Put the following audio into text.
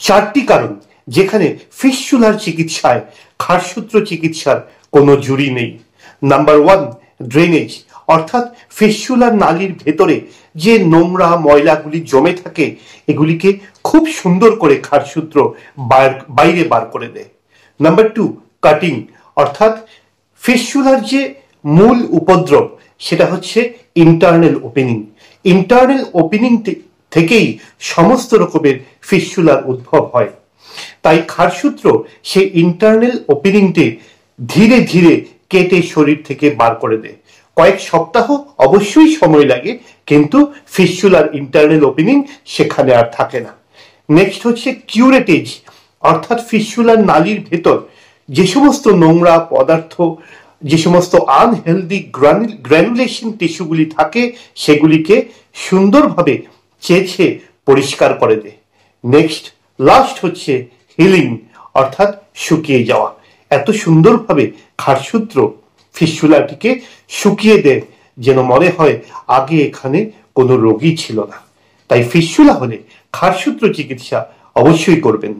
চারটি কারণ যেখানে ফিস্চুলার চিকিৎসায় খারসূত্র চিকিৎসার কোনো জুড়ি নেই। নাম্বার 1, ড্রেনেজ, অর্থাৎ ফিস্চুলার নালীর ভেতরে যে নোংরা ময়লাগুলি জমে থাকে এগুলিকে খুব সুন্দর করে খারসূত্র বাইরে বার করে দেয়। নাম্বার 2, কাটিং, অর্থাৎ ফিস্চুলার যে মূল উপদ্রব সেটা হচ্ছে ইন্টারনাল ওপেনিং। ইন্টারনাল ওপেনিং থেকেই সমস্ত রকমের ফিস্চুলার উদ্ভব হয়। তাই খারসূত্র সেই ইন্টারনাল ওপেনিংটি ধীরে ধীরে কেটে শরীর থেকে বার করে দেয়। কয়েক সপ্তাহ অবশ্যই সময় লাগে, কিন্তু ফিস্চুলার ইন্টারনাল ওপেনিং সেখানে আর থাকে না। নেক্সট হচ্ছে কিউরেটেজ, অর্থাৎ ফিস্চুলার নালীর ভেতর যে সমস্ত নোংরা পদার্থ, যে সমস্ত আনহেলদি গ্র্যানুলেশন টিস্যুগুলি থাকে সেগুলিকে সুন্দরভাবে চেঁচে পরিষ্কার করে দেয়। নেক্সট লাস্ট হচ্ছে হিলিং, অর্থাৎ শুকিয়ে যাওয়া। এত সুন্দরভাবে খারসূত্র ফিস্চুলাটিকে শুকিয়ে দেয় যেন মনে হয় আগে এখানে কোনো রোগী ছিল না। তাই ফিস্চুলা হলে খারসূত্র চিকিৎসা অবশ্যই করবেন।